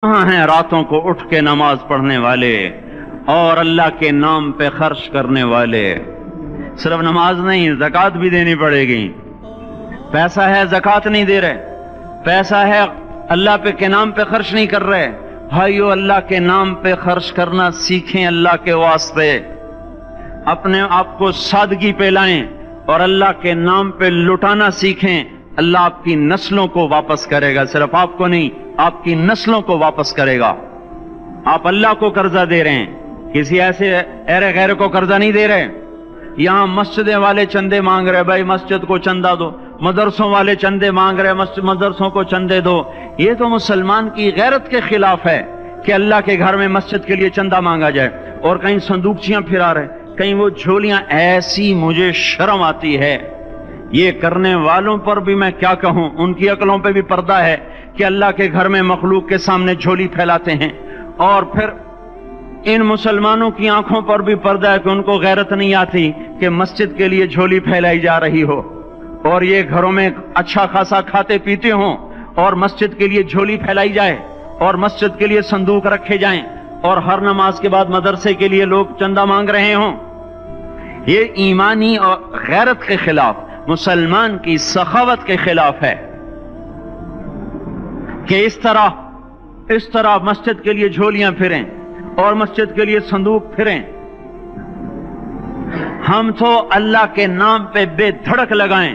کہاں ہیں راتوں کو اٹھ کے نماز پڑھنے والے اور اللہ کے نام پہ خرچ کرنے والے؟ صرف نماز نہیں، زکوٰۃ بھی دینی پڑے گی۔ پیسہ ہے زکوٰۃ نہیں دے رہے، پیسہ ہے اللہ پہ کے نام پہ خرچ نہیں کر رہے۔ بھائیو، اللہ کے نام پہ خرچ کرنا سیکھیں، اللہ کے واسطے اپنے آپ کو سادگی پہ لائیں اور اللہ کے نام پہ لٹانا سیکھیں۔ اللہ آپ کی نسلوں کو واپس کرے گا، صرف آپ کو نہیں، آپ کی نسلوں کو واپس کرے گا۔ آپ اللہ کو قرضہ دے رہے ہیں، کسی ایسے ایرے غیر کو قرضہ نہیں دے رہے۔ یہاں مسجدیں والے چندے مانگ رہے، بھائی مسجد کو چندہ دو، مدرسوں والے چندے مانگ رہے، مدرسوں کو چندے دو۔ یہ تو مسلمان کی غیرت کے خلاف ہے کہ اللہ کے گھر میں مسجد کے لیے چندہ مانگا جائے، اور کہیں صندوقچیاں پھرا رہے، کہیں وہ جھولیاں۔ ایسی مجھے شرم آتی ہے۔ یہ کرنے والوں پر بھی میں کیا کہوں، ان کی عقلوں پہ بھی پردہ ہے کہ اللہ کے گھر میں مخلوق کے سامنے جھولی پھیلاتے ہیں، اور پھر ان مسلمانوں کی آنکھوں پر بھی پردہ ہے کہ ان کو غیرت نہیں آتی کہ مسجد کے لیے جھولی پھیلائی جا رہی ہو، اور یہ گھروں میں اچھا خاصا کھاتے پیتے ہوں اور مسجد کے لیے جھولی پھیلائی جائے اور مسجد کے لیے صندوق رکھے جائیں، اور ہر نماز کے بعد مدرسے کے لیے لوگ چندہ مانگ رہے ہوں۔ یہ ایمانی اور غیرت کے خلاف، مسلمان کی سخاوت کے خلاف ہے کہ اس طرح مسجد کے لیے جھولیاں پھریں اور مسجد کے لیے صندوق پھریں۔ ہم تو اللہ کے نام پہ بے دھڑک لگائیں۔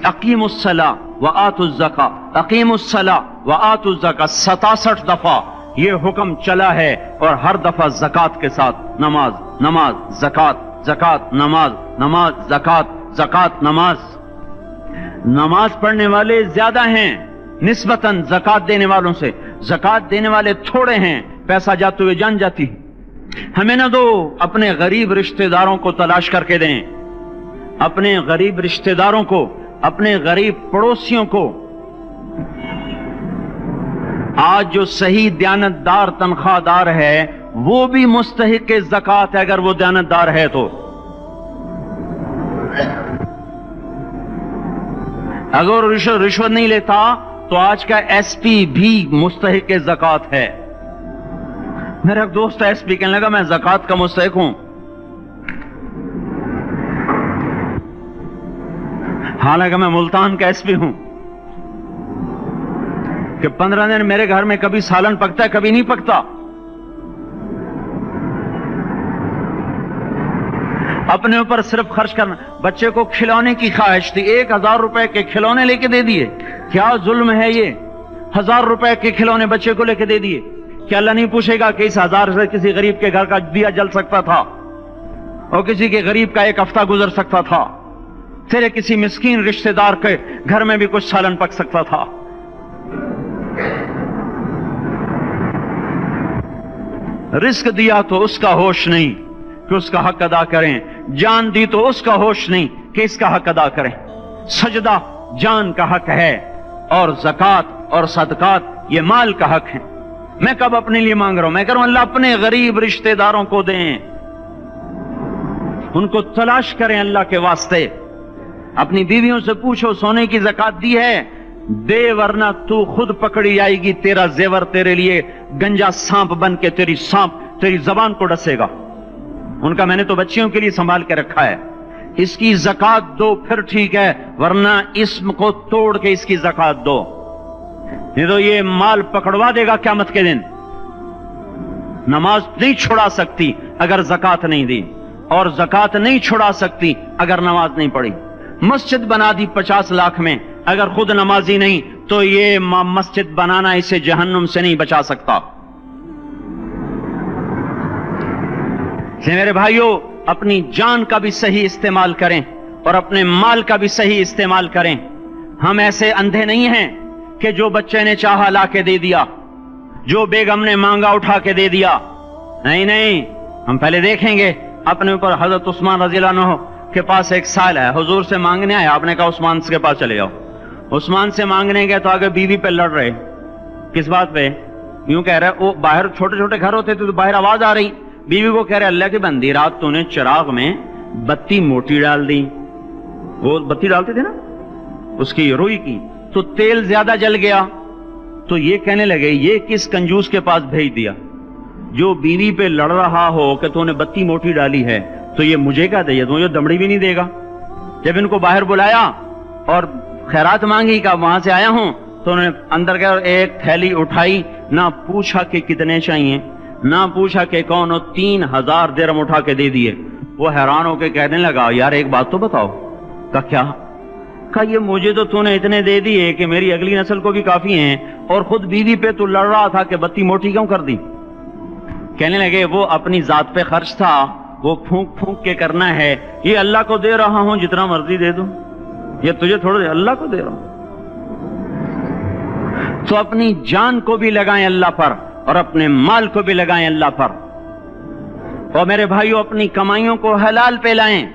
اقیموا الصلاۃ وآتوا الزکاۃ، اقیموا الصلاۃ وآتوا الزکاۃ 67 دفعہ یہ حکم چلا ہے، اور ہر دفعہ زکوٰۃ کے ساتھ نماز، نماز، زکوٰۃ، زکوٰۃ، نماز، نماز، زکوٰۃ، زکوٰۃ، نماز۔ نماز پڑھنے والے زیادہ ہیں نسبتاً زکوٰۃ دینے والوں سے، زکوٰۃ دینے والے تھوڑے ہیں، پیسہ جاتے ہوئے جان جاتی۔ ہمیں نہ دو، اپنے غریب رشتہ داروں کو تلاش کر کے دیں، اپنے غریب رشتہ داروں کو، اپنے غریب پڑوسیوں کو۔ آج جو صحیح دیانت دار تنخواہ دار ہے وہ بھی مستحق زکوٰۃ ہے، اگر وہ دیانت دار ہے تو۔ اگر رشوت نہیں لیتا تو آج کا ایس پی بھی مستحق زکوٰۃ ہے۔ میرا ایک دوست ایس پی کہنے لگا میں زکوٰۃ کا مستحق ہوں، حالانکہ میں ملتان کا ایس پی ہوں، کہ 15 دن میرے گھر میں کبھی سالن پکتا ہے، کبھی نہیں پکتا۔ اپنے اوپر صرف خرچ کرنا۔ بچے کو کھلونے کی خواہش تھی، 1000 روپے کے کھلونے لے کے دے دیے۔ کیا ظلم ہے یہ؟ 1000 روپے کے کھلونے بچے کو لے کے دے دیے۔ کیا اللہ نہیں پوچھے گا کہ اس 1000 سے کسی غریب کے گھر کا دیا جل سکتا تھا، اور کسی کے غریب کا ایک ہفتہ گزر سکتا تھا، تیرے کسی مسکین رشتہ دار کے گھر میں بھی کچھ سالن پک سکتا تھا۔ رزق دیا تو اس کا ہوش نہیں کہ اس کا حق ادا کریں، جان دی تو اس کا ہوش نہیں کہ اس کا حق ادا کریں۔ سجدہ جان کا حق ہے، اور زکوٰۃ اور صدقات یہ مال کا حق ہے۔ میں کب اپنے لیے مانگ رہا ہوں؟ میں کہہ رہا ہوں اللہ اپنے غریب رشتہ داروں کو دیں، ان کو تلاش کریں اللہ کے واسطے۔ اپنی بیویوں سے پوچھو سونے کی زکوٰۃ دی ہے؟ دے، ورنہ تو خود پکڑی جائے گی، تیرا زیور تیرے لیے گنجا سانپ بن کے تیری زبان کو ڈسے گا۔ ان کا میں نے تو بچیوں کے لیے سنبھال کے رکھا ہے، اس کی زکوٰۃ دو پھر ٹھیک ہے، ورنہ اسم کو توڑ کے اس کی زکوٰۃ دو، نہیں تو یہ مال پکڑوا دے گا قیامت کے دن۔ نماز نہیں چھڑا سکتی اگر زکوٰۃ نہیں دی، اور زکوٰۃ نہیں چھڑا سکتی اگر نماز نہیں پڑھی۔ مسجد بنا دی 50 لاکھ میں، اگر خود نمازی نہیں تو یہ مسجد بنانا اسے جہنم سے نہیں بچا سکتا۔ میرے بھائیوں، اپنی جان کا بھی صحیح استعمال کریں اور اپنے مال کا بھی صحیح استعمال کریں۔ ہم ایسے اندھے نہیں ہیں کہ جو بچے نے چاہا لا کے دے دیا، جو بیگم نے مانگا اٹھا کے دے دیا۔ نہیں، ہم پہلے دیکھیں گے اپنے اوپر۔ حضرت عثمان رضی اللہ عنہ کے پاس ایک سائل ہے، حضور سے مانگنے آیا، آپ نے کہا عثمان کے پاس چلے جاؤ۔ عثمان سے مانگنے گئے تو آگے بیوی پہ لڑ رہے۔ کس بات پہ؟ یوں کہہ رہے وہ باہر چھوٹے چھوٹے گھر ہوتے تھے تو باہر آواز آ رہی، بیوی کو کہہ رہے اللہ کی بندی رات تو نے چراغ میں بتی موٹی ڈال دی، وہ بتی ڈالتے تھے نا اس کی روئی کی، تو تیل زیادہ جل گیا، تو یہ کہنے لگے یہ کس کنجوس کے پاس بھیج دیا جو بیوی پہ لڑ رہا ہو کہ تو نے بتی موٹی ڈالی ہے تو یہ مجھے کیا دے، تو یہ دمڑی بھی نہیں دے گا۔ جب ان کو باہر بلایا اور خیرات مانگی کہ وہاں سے آیا ہوں، تو انہوں نے اندر گیا اور ایک تھیلی اٹھائی، نہ پوچھا کہ کتنے چاہیے، نہ پوچھا کہ کون ہو، 3000 درہم اٹھا کے دے دیے۔ وہ حیران ہو کے کہنے لگا یار ایک بات تو بتاؤ۔ کہا کیا؟ کہا یہ مجھے تو نے اتنے دے دیے کہ میری اگلی نسل کو بھی کافی ہیں، اور خود بیوی پہ تو لڑ رہا تھا کہ بتی موٹی کیوں کر دی؟ کہنے لگے وہ اپنی ذات پہ خرچ تھا، وہ پھونک پھونک کے کرنا ہے، یہ اللہ کو دے رہا ہوں جتنا مرضی دے دوں، یہ تجھے تھوڑا دے، اللہ کو دے رہا ہوں۔ تو اپنی جان کو بھی لگائیں اللہ پر اور اپنے مال کو بھی لگائیں اللہ پر، اور میرے بھائیوں اپنی کمائیوں کو حلال پہ لائیں۔